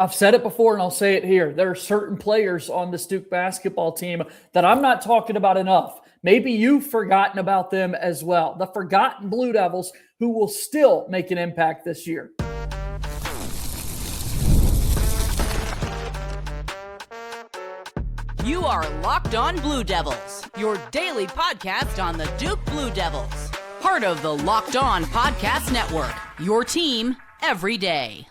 I've said it before and I'll say it here. There are certain players on this Duke basketball team that I'm not talking about enough. Maybe you've forgotten about them as well. The forgotten Blue Devils who will still make an impact this year. You are Locked On Blue Devils, your daily podcast on the Duke Blue Devils. Part of the Locked On Podcast Network, your team every day.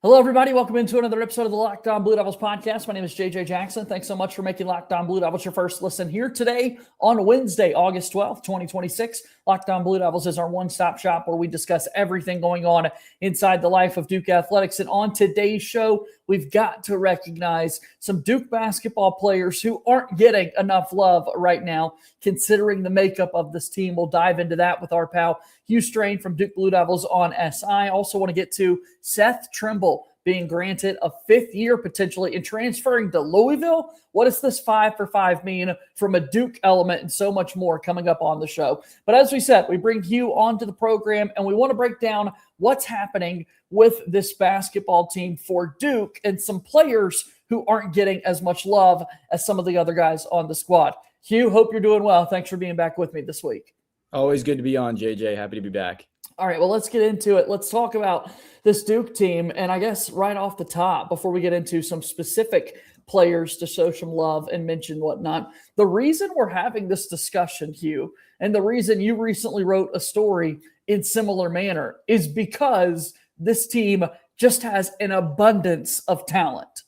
Hello, everybody. Welcome into another episode of the Locked On Blue Devils podcast. My name is JJ Jackson. Thanks so much for making Locked On Blue Devils your first listen here today on Wednesday, August 12th, 2026. Locked On Blue Devils is our one-stop shop where we discuss everything going on inside the life of Duke athletics. And on today's show, we've got to recognize some Duke basketball players who aren't getting enough love right now, considering the makeup of this team. We'll dive into that with our pal Hugh Straine from Duke Blue Devils on SI. Also want to get to Seth Trimble being granted a fifth year potentially and transferring to Louisville. What does this 5-for-5 mean from a Duke element and so much more coming up on the show? But as we said, we bring Hugh onto the program and we want to break down what's happening with this basketball team for Duke and some players who aren't getting as much love as some of the other guys on the squad. Hugh, hope you're doing well. Thanks for being back with me this week. Always good to be on, JJ. Happy to be back. All right, well, let's get into it. Let's talk about this Duke team. And I guess right off the top, before we get into some specific players to show some love and mention whatnot, the reason we're having this discussion, Hugh, and the reason you recently wrote a story in similar manner is because this team just has an abundance of talent.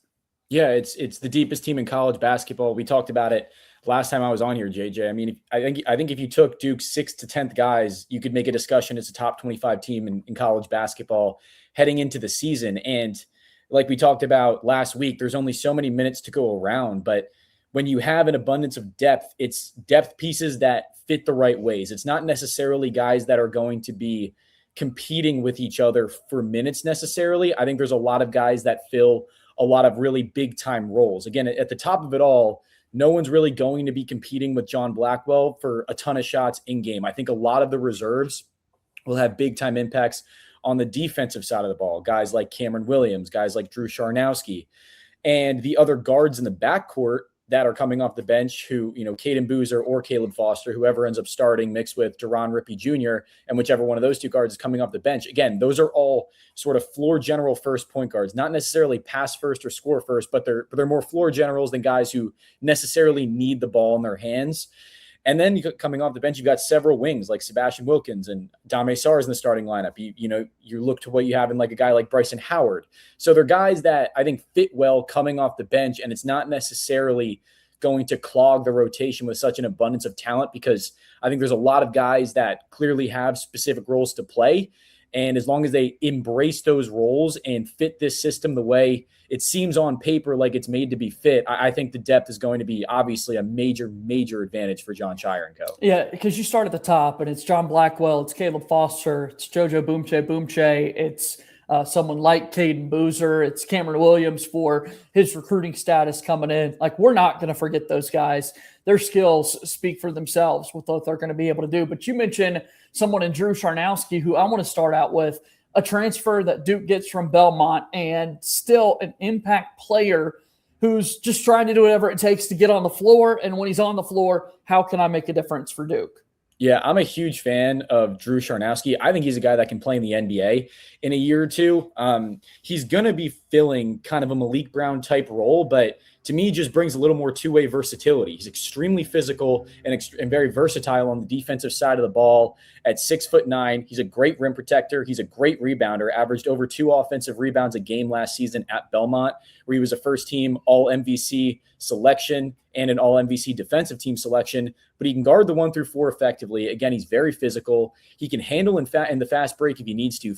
Yeah, it's the deepest team in college basketball. We talked about it last time I was on here, JJ. I mean, I think if you took Duke's 6th to 10th guys, you could make a discussion as a top 25 team in college basketball heading into the season. And like we talked about last week, there's only so many minutes to go around. But when you have an abundance of depth, it's depth pieces that fit the right ways. It's not necessarily guys that are going to be competing with each other for minutes necessarily. I think there's a lot of guys that fill a lot of really big time roles. Again, at the top of it all, no one's really going to be competing with John Blackwell for a ton of shots in game. I think a lot of the reserves will have big time impacts on the defensive side of the ball. Guys like Cameron Williams, guys like Drew Scharnowski, and the other guards in the backcourt that are coming off the bench who, Caden Boozer or Caleb Foster, whoever ends up starting, mixed with Deron Rippey Jr., and whichever one of those two guards is coming off the bench. Again, those are all sort of floor general first point guards, not necessarily pass first or score first, but they're more floor generals than guys who necessarily need the ball in their hands. And then coming off the bench, you've got several wings like Sebastian Wilkins and Dame Sars in the starting lineup. You look to what you have in like a guy like Bryson Howard. So they're guys that I think fit well coming off the bench, and it's not necessarily going to clog the rotation with such an abundance of talent because I think there's a lot of guys that clearly have specific roles to play. And as long as they embrace those roles and fit this system the way it seems on paper like it's made to be fit, I think the depth is going to be obviously a major, major advantage for Jon Scheyer and co. Yeah, because you start at the top, and it's John Blackwell, it's Caleb Foster, it's JoJo Boomche, it's someone like Caden Boozer, it's Cameron Williams for his recruiting status coming in. Like, we're not going to forget those guys. Their skills speak for themselves with what they're going to be able to do. But you mentioned someone in Drew Scharnowski, who I want to start out with, a transfer that Duke gets from Belmont and still an impact player who's just trying to do whatever it takes to get on the floor. And when he's on the floor, how can I make a difference for Duke? Yeah, I'm a huge fan of Drew Scharnowski. I think he's a guy that can play in the NBA in a year or two. He's going to be filling kind of a Malik Brown type role, but to me, just brings a little more two-way versatility. He's extremely physical and very versatile on the defensive side of the ball. At 6'9", he's a great rim protector. He's a great rebounder, averaged over 2 offensive rebounds a game last season at Belmont, where he was a first-team All-MVC selection and an All-MVC defensive team selection, but he can guard the 1 through 4 effectively. Again, he's very physical. He can handle in the fast break if he needs to,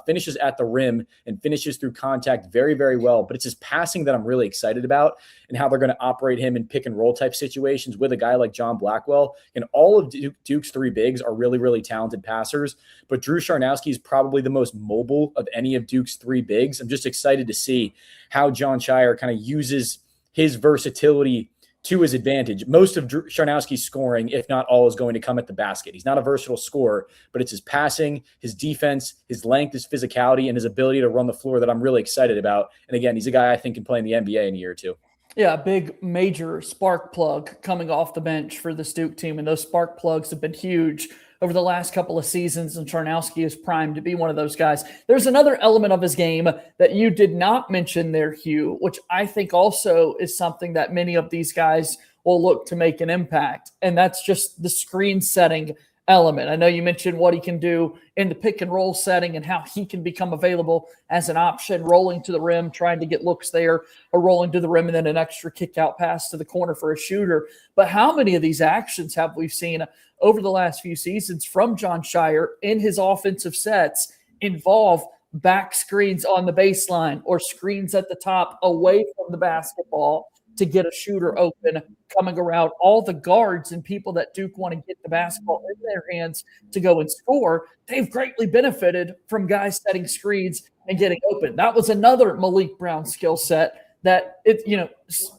finishes at the rim and finishes through contact very, very well. But it's his passing that I'm really excited about and how they're going to operate him in pick and roll type situations with a guy like John Blackwell. And all of Duke's 3 bigs are really, really talented passers, but Drew Scharnowski is probably the most mobile of any of Duke's 3 bigs. I'm just excited to see how Jon Scheyer kind of uses his versatility to his advantage. Most of Scharnowski's scoring, if not all, is going to come at the basket. He's not a versatile scorer, but it's his passing, his defense, his length, his physicality, and his ability to run the floor that I'm really excited about. And again, he's a guy I think can play in the NBA in a year or two. Yeah, a big major spark plug coming off the bench for this Duke team, and those spark plugs have been huge over the last couple of seasons, and Scharnowski is primed to be one of those guys. There's another element of his game that you did not mention there, Hugh, which I think also is something that many of these guys will look to make an impact, and that's just the screen setting element. I know you mentioned what he can do in the pick and roll setting and how he can become available as an option, rolling to the rim, trying to get looks there, or rolling to the rim and then an extra kick out pass to the corner for a shooter. But how many of these actions have we seen over the last few seasons from Jon Scheyer in his offensive sets involve back screens on the baseline or screens at the top away from the basketball to get a shooter open, coming around all the guards and people that Duke want to get the basketball in their hands to go and score. They've greatly benefited from guys setting screens and getting open. That was another Malik Brown skill set that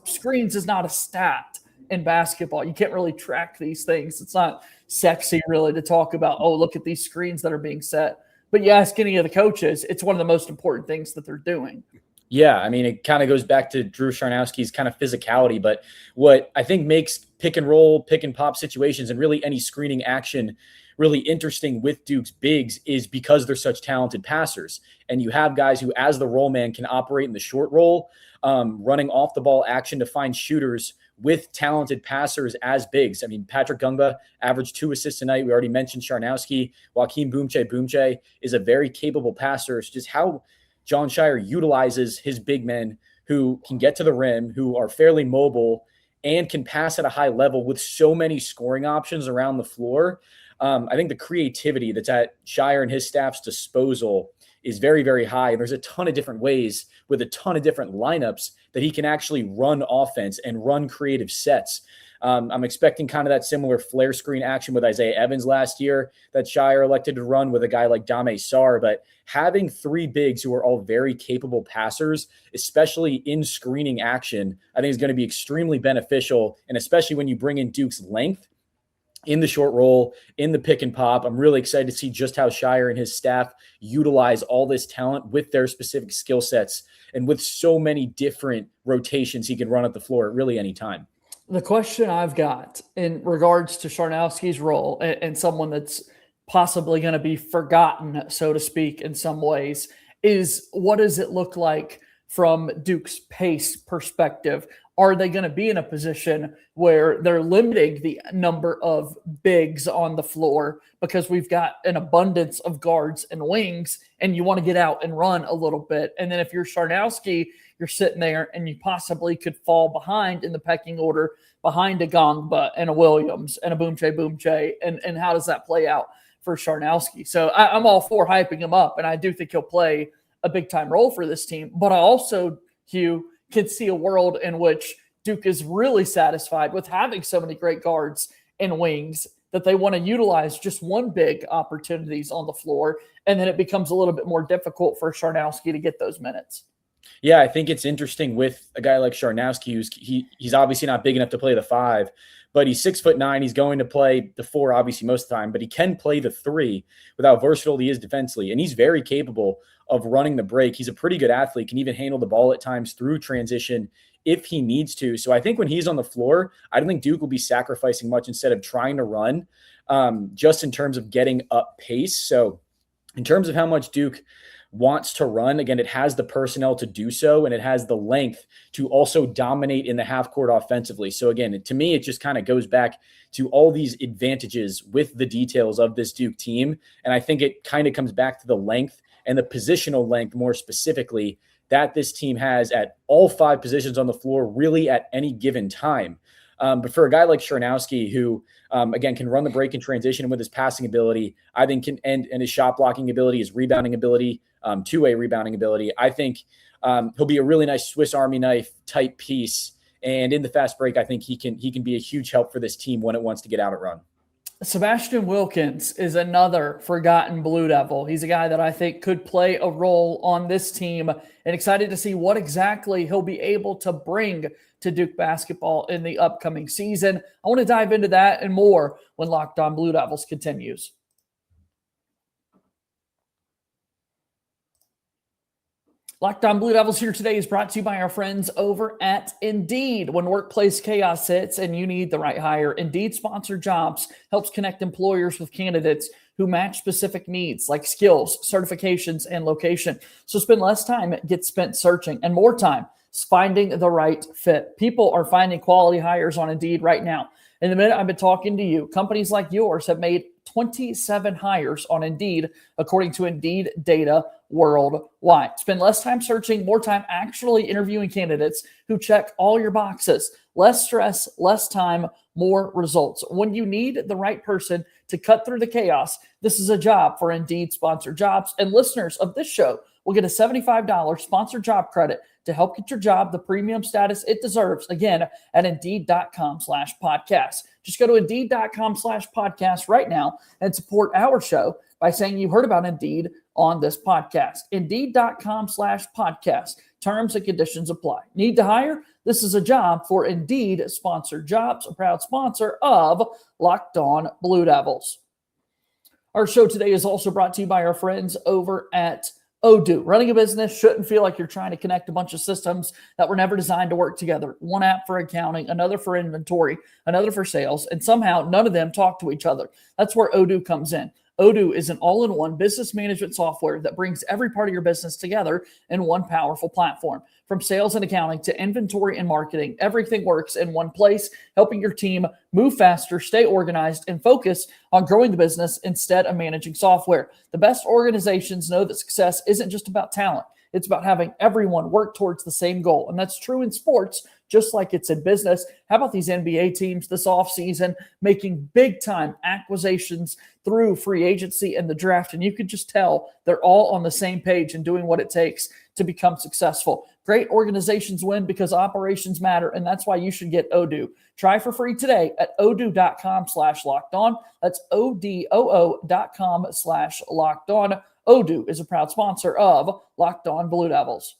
screens is not a stat in basketball. You can't really track these things. It's not sexy really to talk about, oh, look at these screens that are being set. But you ask any of the coaches, it's one of the most important things that they're doing. Yeah, I mean, it kind of goes back to Drew Scharnowski's kind of physicality, but what I think makes pick and roll, pick and pop situations and really any screening action really interesting with Duke's bigs is because they're such talented passers. And you have guys who, as the roll man, can operate in the short roll, running off the ball action to find shooters with talented passers as bigs. I mean, Patrick Gungba averaged 2 assists tonight. We already mentioned Scharnowski. Joakim Boumtje is a very capable passer. It's just how Jon Scheyer utilizes his big men who can get to the rim, who are fairly mobile and can pass at a high level with so many scoring options around the floor. I think the creativity that's at Scheyer and his staff's disposal is very, very high. And there's a ton of different ways with a ton of different lineups that he can actually run offense and run creative sets. I'm expecting kind of that similar flare screen action with Isaiah Evans last year that Scheyer elected to run with a guy like Dame Sarr. But having 3 bigs who are all very capable passers, especially in screening action, I think is going to be extremely beneficial. And especially when you bring in Duke's length in the short roll, in the pick and pop, I'm really excited to see just how Scheyer and his staff utilize all this talent with their specific skill sets and with so many different rotations he can run at the floor at really any time. The question I've got in regards to Scharnowski's role and someone that's possibly going to be forgotten, so to speak, in some ways, is what does it look like from Duke's pace perspective? Are they going to be in a position where they're limiting the number of bigs on the floor because we've got an abundance of guards and wings and you want to get out and run a little bit? And then if you're Scharnowski, you're sitting there and you possibly could fall behind in the pecking order behind a Gongba and a Williams and a Boumtje. And how does that play out for Scharnowski? So I'm all for hyping him up, and I do think he'll play a big-time role for this team. But I also, Hugh, can see a world in which Duke is really satisfied with having so many great guards and wings that they want to utilize just one big opportunities on the floor, and then it becomes a little bit more difficult for Scharnowski to get those minutes. Yeah, I think it's interesting with a guy like Scharnowski, he's obviously not big enough to play the 5, but he's 6'9". He's going to play the 4, obviously, most of the time, but he can play the 3 with how versatile he is defensively. And he's very capable of running the break. He's a pretty good athlete, can even handle the ball at times through transition if he needs to. So I think when he's on the floor, I don't think Duke will be sacrificing much instead of trying to run, just in terms of getting up pace. So in terms of how much Duke wants to run, again, it has the personnel to do so, and it has the length to also dominate in the half court offensively. So again, to me, it just kind of goes back to all these advantages with the details of this Duke team. And I think it kind of comes back to the length and the positional length more specifically that this team has at all 5 positions on the floor, really at any given time. But for a guy like Scharnowski, who, again, can run the break in transition and with his passing ability, I think and his shot blocking ability, his rebounding ability, two-way rebounding ability, I think he'll be a really nice Swiss Army knife type piece. And in the fast break, I think he can be a huge help for this team when it wants to get out and run. Sebastian Wilkins is another forgotten Blue Devil. He's a guy that I think could play a role on this team, and excited to see what exactly he'll be able to bring to Duke basketball in the upcoming season. I want to dive into that and more when Locked On Blue Devils continues. Locked On Blue Devils here today is brought to you by our friends over at Indeed. When workplace chaos hits and you need the right hire, Indeed Sponsored Jobs helps connect employers with candidates who match specific needs like skills, certifications, and location. So spend less time get spent searching and more time finding the right fit. People are finding quality hires on Indeed right now. In the minute I've been talking to you, companies like yours have made 27 hires on Indeed, according to Indeed data worldwide. Spend less time searching, more time actually interviewing candidates who check all your boxes. Less stress, less time, more results. When you need the right person to cut through the chaos, this is a job for Indeed Sponsored Jobs. And listeners of this show will get a $75 sponsored job credit to help get your job the premium status it deserves. Again, at Indeed.com/podcast. Just go to Indeed.com/podcast right now and support our show by saying you heard about Indeed on this podcast. Indeed.com/podcast. Terms and conditions apply. Need to hire? This is a job for Indeed Sponsored Jobs, a proud sponsor of Locked On Blue Devils. Our show today is also brought to you by our friends over at Odoo. Running a business shouldn't feel like you're trying to connect a bunch of systems that were never designed to work together. One app for accounting, another for inventory, another for sales, and somehow none of them talk to each other. That's where Odoo comes in. Odoo is an all-in-one business management software that brings every part of your business together in one powerful platform. From sales and accounting to inventory and marketing, everything works in one place, helping your team move faster, stay organized, and focus on growing the business instead of managing software. The best organizations know that success isn't just about talent. It's about having everyone work towards the same goal. And that's true in sports, just like it's in business. How about these NBA teams this offseason making big-time acquisitions through free agency and the draft? And you could just tell they're all on the same page and doing what it takes to become successful. Great organizations win because operations matter, and that's why you should get Odoo. Try for free today at odoo.com/lockedon. That's odoo.com/lockedon. Odoo is a proud sponsor of Locked On Blue Devils.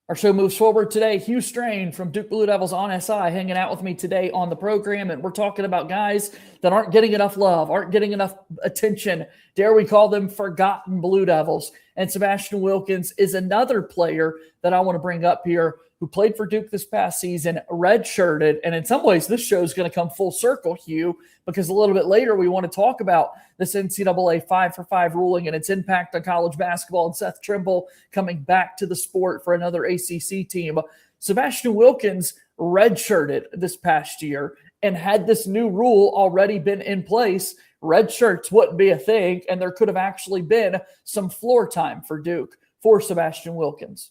Our show moves forward today. Hugh Straine from Duke Blue Devils on SI hanging out with me today on the program, and we're talking about guys that aren't getting enough love, aren't getting enough attention. Dare we call them forgotten Blue Devils? And Sebastian Wilkins is another player that I want to bring up here who played for Duke this past season, redshirted. And in some ways, this show is going to come full circle, Hugh, because a little bit later we want to talk about this NCAA 5-for-5 ruling and its impact on college basketball, and Seth Trimble coming back to the sport for another ACC team. Sebastian Wilkins redshirted this past year, and had this new rule already been in place, red shirts wouldn't be a thing, and there could have actually been some floor time for Duke for Sebastian Wilkins.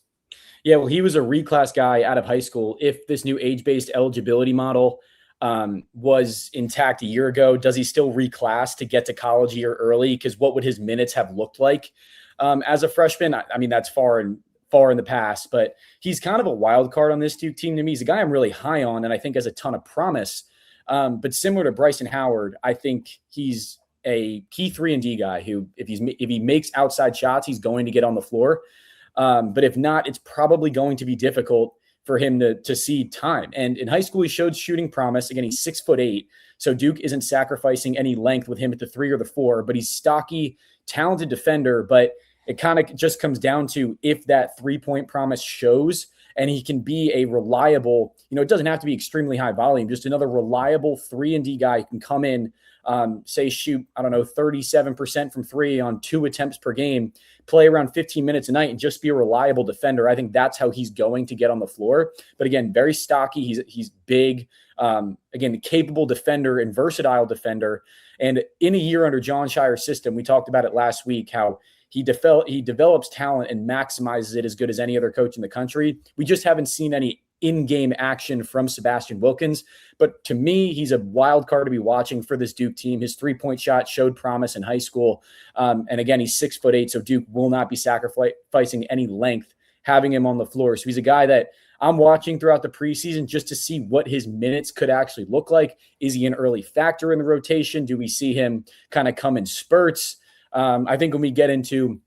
Yeah, well, he was a reclass guy out of high school. If this new age-based eligibility model was intact a year ago, does he still reclass to get to college a year early? Because what would his minutes have looked like as a freshman? I mean, that's far in the past, but he's kind of a wild card on this Duke team to me. He's a guy I'm really high on and I think has a ton of promise. But similar to Bryson Howard, I think he's a key 3-and-D guy who, if he makes outside shots, he's going to get on the floor. But if not, it's probably going to be difficult for him to see time. And in high school, he showed shooting promise. Again, he's 6'8", so Duke isn't sacrificing any length with him at the 3 or the 4, but he's stocky, talented defender. But it kind of just comes down to if that 3-point promise shows and he can be a reliable, it doesn't have to be extremely high volume, just another reliable 3-and-D guy who can come in, say shoot, 37% from 3 on 2 attempts per game, play around 15 minutes a night and just be a reliable defender. I think that's how he's going to get on the floor. But again, very stocky. He's big, again, capable defender and versatile defender. And in a year under Jon Scheyer's system, we talked about it last week, how he develops talent and maximizes it as good as any other coach in the country. We just haven't seen any in-game action from Sebastian Wilkins. But to me, he's a wild card to be watching for this Duke team. His 3-point shot showed promise in high school. And again, he's 6'8", so Duke will not be sacrificing any length having him on the floor. So he's a guy that I'm watching throughout the preseason just to see what his minutes could actually look like. Is he an early factor in the rotation? Do we see him kind of come in spurts? I think when we get into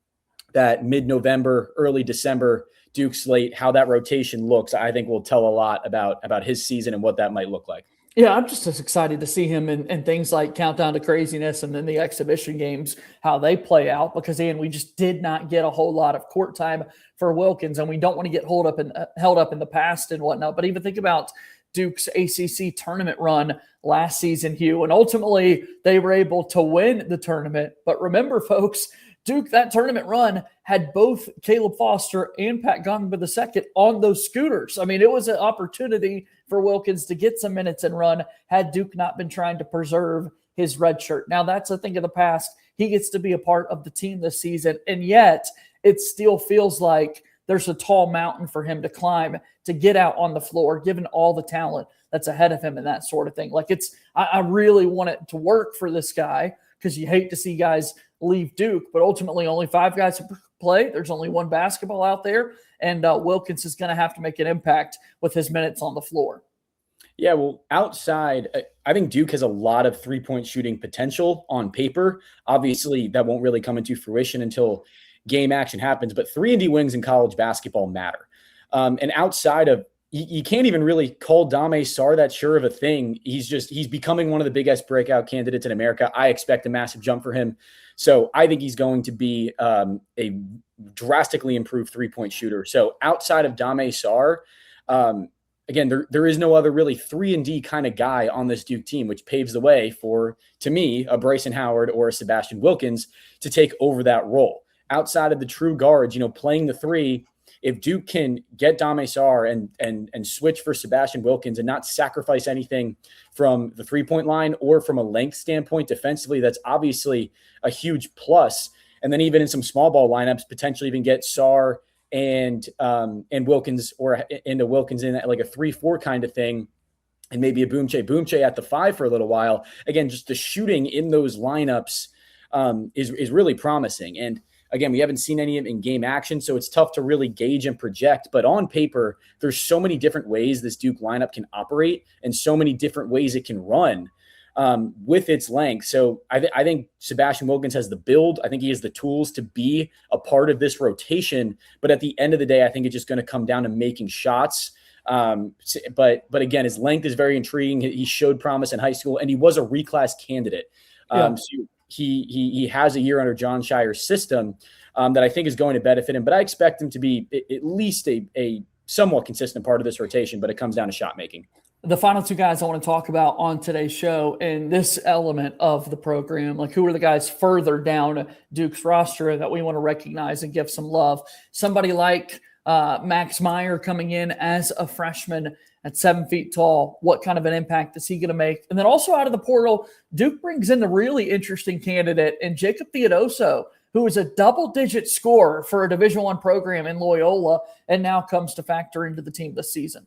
that mid-November, early December Duke slate, how that rotation looks, I think will tell a lot about his season and what that might look like. Yeah, I'm just as excited to see him in things like Countdown to Craziness and then the exhibition games, how they play out, because, Ian, we just did not get a whole lot of court time for Wilkins, and we don't want to get held up in the past and whatnot. But even think about Duke's ACC tournament run last season, Hugh, and ultimately they were able to win the tournament. But remember, folks, Duke, that tournament run had both Caleb Foster and Pat Gongba II on those scooters. I mean, it was an opportunity for Wilkins to get some minutes and run had Duke not been trying to preserve his red shirt. Now, that's a thing of the past. He gets to be a part of the team this season, and yet it still feels like there's a tall mountain for him to climb to get out on the floor, given all the talent that's ahead of him and that sort of thing. Like, I really want it to work for this guy, because you hate to see guys leave Duke, but ultimately only 5 guys play. There's only one basketball out there, and Wilkins is going to have to make an impact with his minutes on the floor. Yeah, well, outside, I think Duke has a lot of three-point shooting potential on paper. Obviously, that won't really come into fruition until game action happens, but 3-and-D wings in college basketball matter. And outside of, you can't even really call Dame Sarr that sure of a thing. He's becoming one of the biggest breakout candidates in America. I expect a massive jump for him. So I think he's going to be a drastically improved three-point shooter. So outside of Dame Sarr, again, there is no other really 3-and-D kind of guy on this Duke team, which paves the way for, to me, a Bryson Howard or a Sebastian Wilkins to take over that role. Outside of the true guards, playing the three, if Duke can get Dame Sarr and switch for Sebastian Wilkins and not sacrifice anything from the three-point line or from a length standpoint defensively, that's obviously a huge plus. And then even in some small ball lineups, potentially even get Sarr and Wilkins, or into Wilkins in like a 3-4 kind of thing, and maybe a Boomche at the 5 for a little while. Again, just the shooting in those lineups is really promising. And again, we haven't seen any in game action, so it's tough to really gauge and project. But on paper, there's so many different ways this Duke lineup can operate and so many different ways it can run with its length. So I think Sebastian Wilkins has the build. I think he has the tools to be a part of this rotation. But at the end of the day, I think it's just going to come down to making shots. But again, his length is very intriguing. He showed promise in high school, and he was a reclass candidate. So he has a year under Jon Scheyer's system that I think is going to benefit him. But I expect him to be at least a somewhat consistent part of this rotation, but it comes down to shot making. The final 2 guys I want to talk about on today's show and this element of the program, like who are the guys further down Duke's roster that we want to recognize and give some love. Somebody like Max Meyer coming in as a freshman at 7 feet tall. What kind of an impact is he going to make? And then also out of the portal, Duke brings in the really interesting candidate in Jacob Theodosiou, who is a double-digit scorer for a Division I program in Loyola and now comes to factor into the team this season.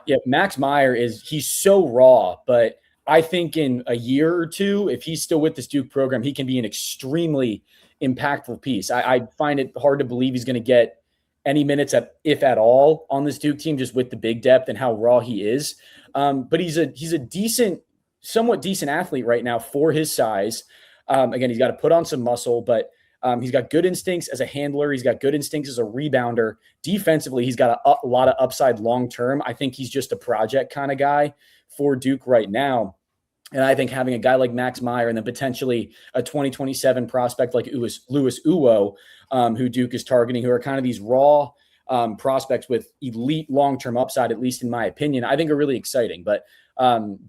Yeah, Max Meyer he's so raw, but I think in a year or two, if he's still with this Duke program, he can be an extremely impactful piece. I find it hard to believe he's going to get any minutes, if at all, on this Duke team, just with the big depth and how raw he is. But he's a somewhat decent athlete right now for his size. Again, he's got to put on some muscle, but he's got good instincts as a handler. He's got good instincts as a rebounder. Defensively, he's got a lot of upside long-term. I think he's just a project kind of guy for Duke right now. And I think having a guy like Max Meyer and then potentially a 2027 prospect like Louis Uwo, who Duke is targeting, who are kind of these raw prospects with elite long-term upside, at least in my opinion, I think are really exciting. But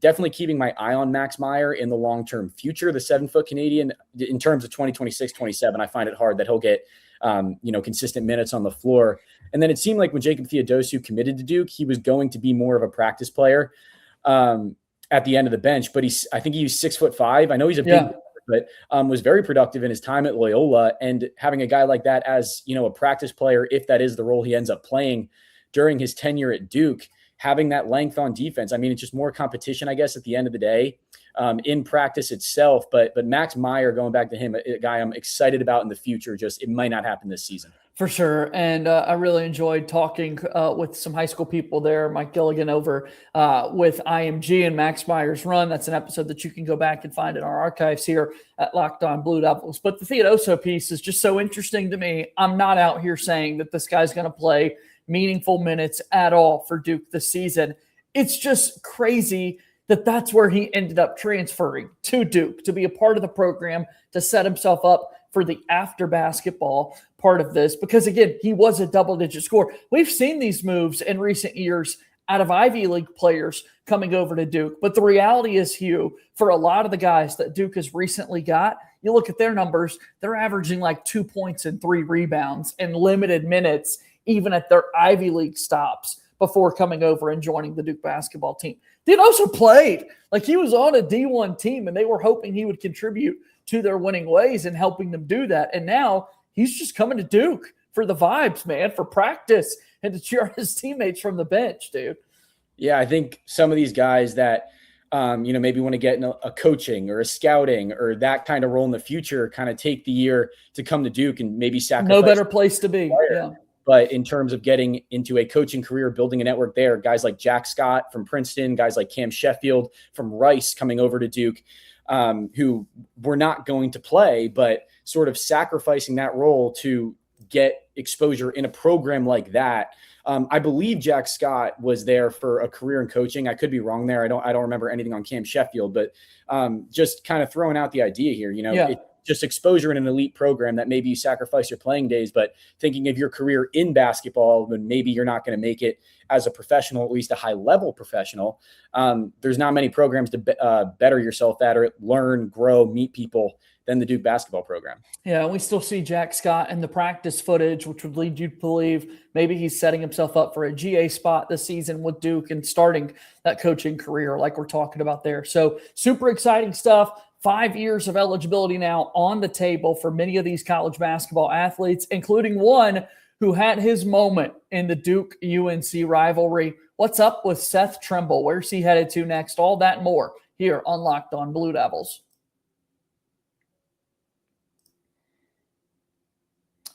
definitely keeping my eye on Max Meyer in the long-term future. The 7-foot Canadian, in terms of 2026-27, I find it hard that he'll get consistent minutes on the floor. And then it seemed like when Jacob Theodosiou committed to Duke, he was going to be more of a practice player at the end of the bench. But I think he was 6'5". I know he's a big, but was very productive in his time at Loyola. And having a guy like that as a practice player, if that is the role he ends up playing during his tenure at Duke, having that length on defense, I mean, it's just more competition, I guess, at the end of the day in practice itself. But Max Meyer, going back to him, a guy I'm excited about in the future, just it might not happen this season. For sure. And I really enjoyed talking with some high school people there, Mike Gilligan over with IMG and Max Meyer's run. That's an episode that you can go back and find in our archives here at Locked On Blue Devils. But the Theodosiou piece is just so interesting to me. I'm not out here saying that this guy's going to play meaningful minutes at all for Duke this season. It's just crazy that that's where he ended up transferring to Duke to be a part of the program, to set himself up for the after basketball part of this, because again, he was a double-digit scorer. We've seen these moves in recent years out of Ivy League players coming over to Duke. But the reality is, Hugh, for a lot of the guys that Duke has recently got, you look at their numbers, they're averaging like 2 points and 3 rebounds and limited minutes, even at their Ivy League stops before coming over and joining the Duke basketball team. Theodosiou played like he was on a D1 team, and they were hoping he would contribute to their winning ways and helping them do that. And now he's just coming to Duke for the vibes, man, for practice and to cheer on his teammates from the bench, dude. Yeah, I think some of these guys that, maybe want to get in a coaching or a scouting or that kind of role in the future kind of take the year to come to Duke and maybe sacrifice. No better place to be. Yeah. But in terms of getting into a coaching career, building a network there, guys like Jack Scott from Princeton, guys like Cam Sheffield from Rice coming over to Duke, who were not going to play, but sort of sacrificing that role to get exposure in a program like that. I believe Jack Scott was there for a career in coaching. I could be wrong there. I don't remember anything on Cam Sheffield, but just kind of throwing out the idea here, just exposure in an elite program that maybe you sacrifice your playing days, but thinking of your career in basketball, when maybe you're not going to make it as a professional, at least a high level professional. There's not many programs to better yourself at or learn, grow, meet people than the Duke basketball program. Yeah, and we still see Jack Scott in the practice footage, which would lead you to believe maybe he's setting himself up for a GA spot this season with Duke and starting that coaching career like we're talking about there. So super exciting stuff. 5 years of eligibility now on the table for many of these college basketball athletes, including one who had his moment in the Duke-UNC rivalry. What's up with Seth Trimble? Where's he headed to next? All that and more here on Locked On Blue Devils.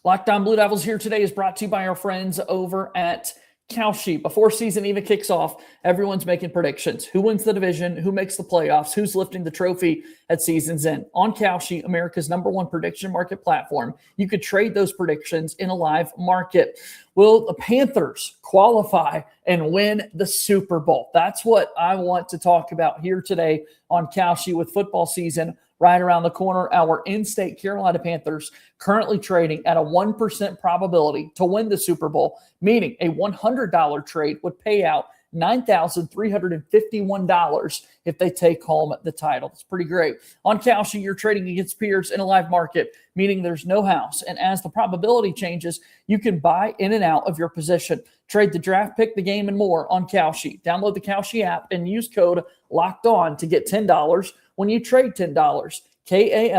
Locked On Blue Devils here today is brought to you by our friends over at Kalshi. Before season even kicks off, everyone's making predictions. Who wins the division? Who makes the playoffs? Who's lifting the trophy at season's end? On Kalshi, America's #1 prediction market platform, you could trade those predictions in a live market. Will the Panthers qualify and win the Super Bowl? That's what I want to talk about here today on Kalshi with football season right around the corner. Our in-state Carolina Panthers currently trading at a 1% probability to win the Super Bowl, meaning a $100 trade would pay out $9,351 if they take home the title. It's pretty great. On Kalshi, you're trading against peers in a live market, meaning there's no house. And as the probability changes, you can buy in and out of your position. Trade the draft pick, the game, and more on Kalshi. Download the Kalshi app and use code LOCKEDON to get $10 when you trade $10. Kalshi,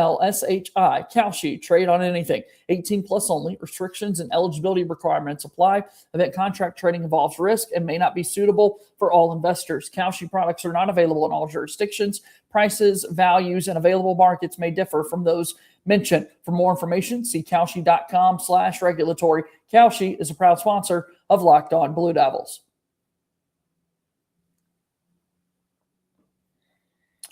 Kalshi, trade on anything. 18 plus only. Restrictions and eligibility requirements apply. Event contract trading involves risk and may not be suitable for all investors. Kalshi products are not available in all jurisdictions. Prices, values, and available markets may differ from those mentioned. For more information, see Kalshi.com/regulatory. Kalshi is a proud sponsor of Locked On Blue Devils.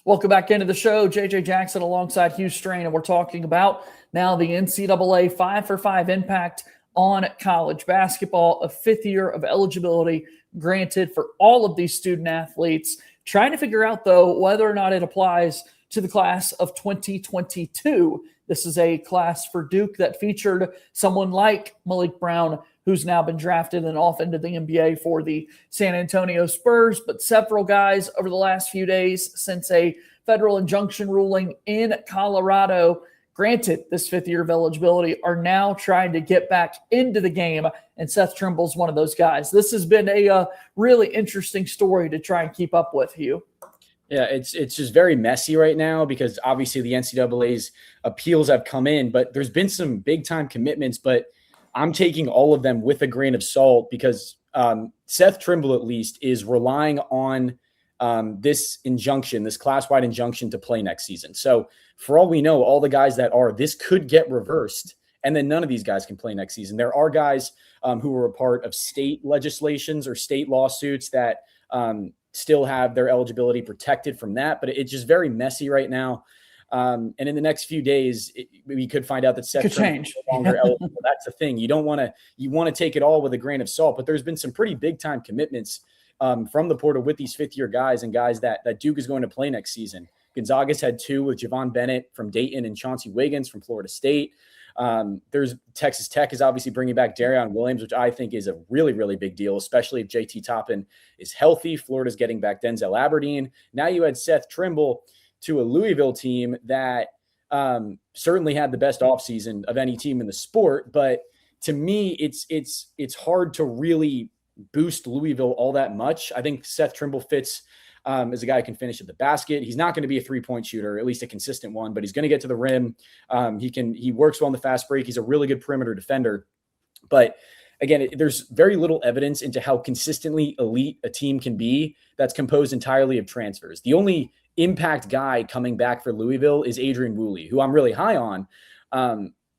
Welcome back into the show. JJ Jackson alongside Hugh Straine, and we're talking about now the NCAA 5-for-5 impact on college basketball, a 5th year of eligibility granted for all of these student athletes. Trying to figure out, though, whether or not it applies to the class of 2022. This is a class for Duke that featured someone like Malik Brown, who's now been drafted and off into the NBA for the San Antonio Spurs, but several guys over the last few days since a federal injunction ruling in Colorado granted this 5th year of eligibility are now trying to get back into the game, and Seth Trimble's one of those guys. This has been a really interesting story to try and keep up with, Hugh. Yeah, it's just very messy right now because obviously the NCAA's appeals have come in, but there's been some big-time commitments, but I'm taking all of them with a grain of salt because Seth Trimble, at least, is relying on this injunction, this class-wide injunction to play next season. So for all we know, all the guys that are, this could get reversed And then none of these guys can play next season. There are guys who were a part of state legislations or state lawsuits that still have their eligibility protected from that, but it's just very messy right now. And in the next few days, we could find out that Seth Trimble is no longer eligible. That's the thing. You want to take it all with a grain of salt, but there's been some pretty big time commitments from the portal with these fifth-year guys and guys that Duke is going to play next season. Gonzaga's had 2 with Javon Bennett from Dayton and Chauncey Wiggins from Florida State. There's Texas Tech is obviously bringing back Darion Williams, which I think is a really, really big deal, especially if JT Toppin is healthy. Florida's getting back Denzel Aberdeen. Now you had Seth Trimble to a Louisville team that certainly had the best offseason of any team in the sport. But to me, it's hard to really boost Louisville all that much. I think Seth Trimble fits as a guy who can finish at the basket. He's not going to be a 3-point shooter, at least a consistent one, but he's going to get to the rim. He works well on the fast break. He's a really good perimeter defender. But again, there's very little evidence into how consistently elite a team can be that's composed entirely of transfers. The only impact guy coming back for Louisville is Adrian Woolley, who I'm really high on.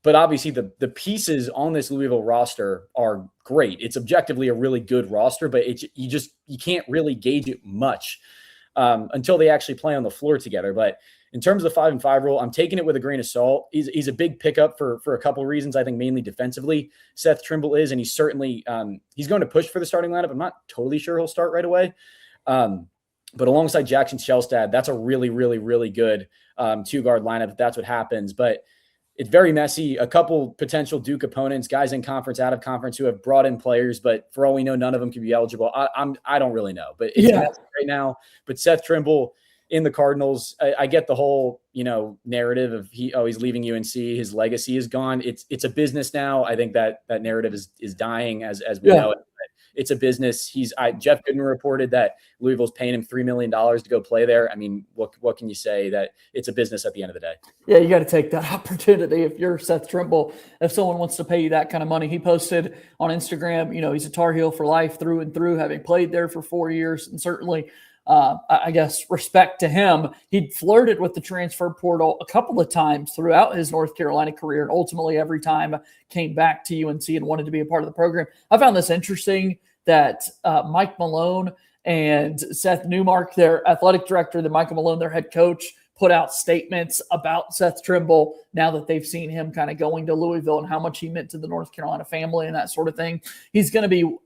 But obviously the pieces on this Louisville roster are great. It's objectively a really good roster, but you can't really gauge it much until they actually play on the floor together. But in terms of the 5-5 rule, I'm taking it with a grain of salt. He's a big pickup for a couple of reasons. I think mainly defensively, Seth Trimble is, and he's certainly he's going to push for the starting lineup. I'm not totally sure he'll start right away. But alongside Jackson Shellstad, that's a really, really, really good 2-guard lineup if that's what happens. But it's very messy. A couple potential Duke opponents, guys in conference, out of conference, who have brought in players, but for all we know, none of them can be eligible. I don't really know, but it's messy right now. But Seth Trimble in the Cardinals, I get the whole narrative of he's leaving UNC, his legacy is gone. It's a business now. I think that narrative is dying as we know it. It's a business. Jeff Goodman reported that Louisville's paying him $3 million to go play there. I mean, what can you say? That it's a business at the end of the day. Yeah, you got to take that opportunity if you're Seth Trimble. If someone wants to pay you that kind of money, he posted on Instagram, he's a Tar Heel for life through and through, having played there for 4 years. And certainly, I guess, respect to him. He'd flirted with the transfer portal a couple of times throughout his North Carolina career, and ultimately every time came back to UNC and wanted to be a part of the program. I found this interesting that Mike Malone and Seth Newmark, their athletic director, Michael Malone, their head coach, put out statements about Seth Trimble now that they've seen him kind of going to Louisville and how much he meant to the North Carolina family and that sort of thing. He's going to be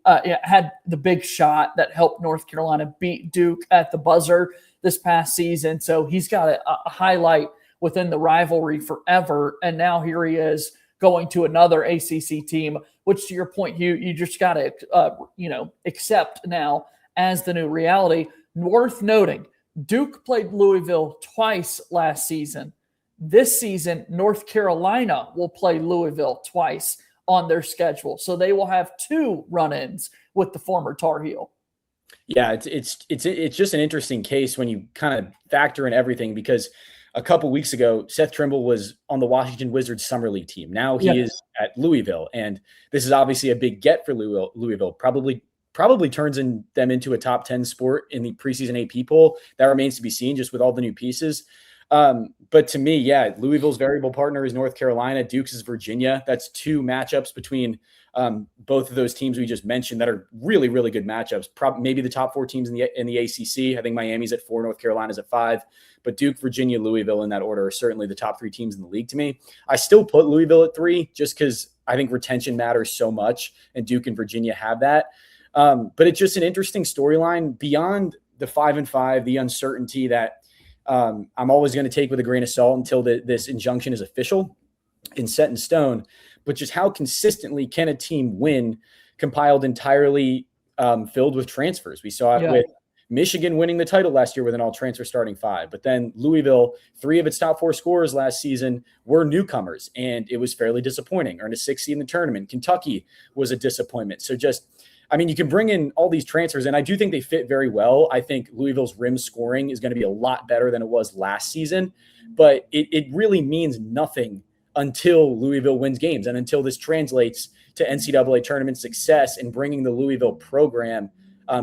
had the big shot that helped North Carolina beat Duke at the buzzer this past season. So he's got a highlight within the rivalry forever. And now here he is going to another ACC team, which, to your point, you just got to accept now as the new reality. Worth noting, Duke played Louisville twice last season. This season, North Carolina will play Louisville twice on their schedule. So they will have 2 run-ins with the former Tar Heel. Yeah, it's just an interesting case when you kind of factor in everything, because a couple weeks ago, Seth Trimble was on the Washington Wizards Summer League team. Now he is at Louisville, and this is obviously a big get for Louisville. Probably turns them into a top 10 sport in the preseason AP poll. That remains to be seen, just with all the new pieces. But to me, Louisville's variable partner is North Carolina. Duke's is Virginia. That's 2 matchups between both of those teams we just mentioned that are really, really good matchups. Maybe the top 4 teams in the ACC. I think Miami's at 4, North Carolina's at 5. But Duke, Virginia, Louisville in that order are certainly the top 3 teams in the league to me. I still put Louisville at 3 just because I think retention matters so much, and Duke and Virginia have that. But it's just an interesting storyline beyond the 5-5, the uncertainty that I'm always going to take with a grain of salt until this injunction is official and set in stone. But just how consistently can a team win compiled entirely filled with transfers? We saw it with Michigan winning the title last year with an all-transfer starting 5. But then Louisville, 3 of its top 4 scorers last season were newcomers, and it was fairly disappointing. Earned a 6th seed in the tournament. Kentucky was a disappointment. So you can bring in all these transfers, and I do think they fit very well. I think Louisville's rim scoring is going to be a lot better than it was last season, but it really means nothing until Louisville wins games and until this translates to NCAA tournament success and bringing the Louisville program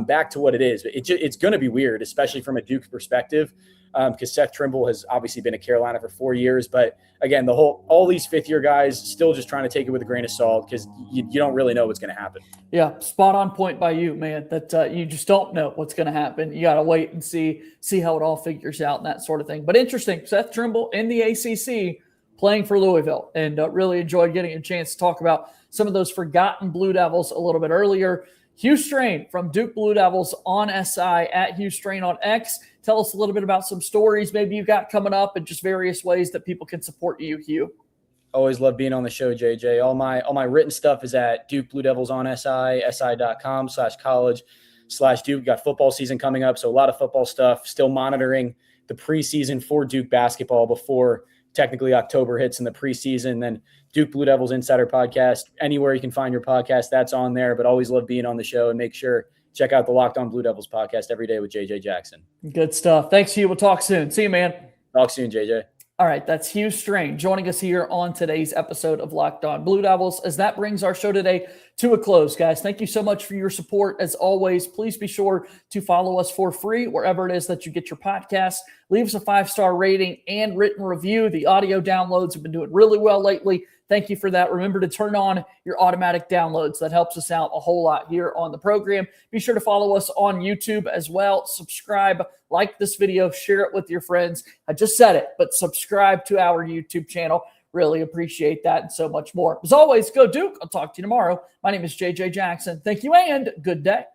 back to what it is. It's going to be weird, especially from a Duke perspective. because Seth Trimble has obviously been at Carolina for 4 years. But again, all these fifth-year guys still just trying to take it with a grain of salt because you don't really know what's going to happen. Yeah, spot on point by you, man, that you just don't know what's going to happen. You got to wait and see how it all figures out and that sort of thing. But interesting, Seth Trimble in the ACC playing for Louisville, and really enjoyed getting a chance to talk about some of those forgotten Blue Devils a little bit earlier. Hugh Straine from Duke Blue Devils on SI, at Hugh Straine on X. Tell us a little bit about some stories maybe you got coming up and just various ways that people can support you, Hugh. Always love being on the show, JJ. All my written stuff is at Duke Blue Devils on SI, si.com/college/Duke. Got football season coming up, so a lot of football stuff. Still monitoring the preseason for Duke basketball before technically October hits in the preseason. Then Duke Blue Devils Insider Podcast, anywhere you can find your podcast, that's on there. But always love being on the show, and make sure check out the Locked On Blue Devils podcast every day with JJ Jackson. Good stuff. Thanks, Hugh. We'll talk soon. See you, man. Talk soon, JJ. All right, that's Hugh Straine joining us here on today's episode of Locked On Blue Devils. As that brings our show today to a close, guys. Thank you so much for your support. As always, please be sure to follow us for free wherever it is that you get your podcasts. Leave us a 5-star rating and written review. The audio downloads have been doing really well lately. Thank you for that. Remember to turn on your automatic downloads. That helps us out a whole lot here on the program. Be sure to follow us on YouTube as well. Subscribe, like this video, share it with your friends. I just said it, but subscribe to our YouTube channel. Really appreciate that and so much more. As always, go Duke. I'll talk to you tomorrow. My name is JJ Jackson. Thank you and good day.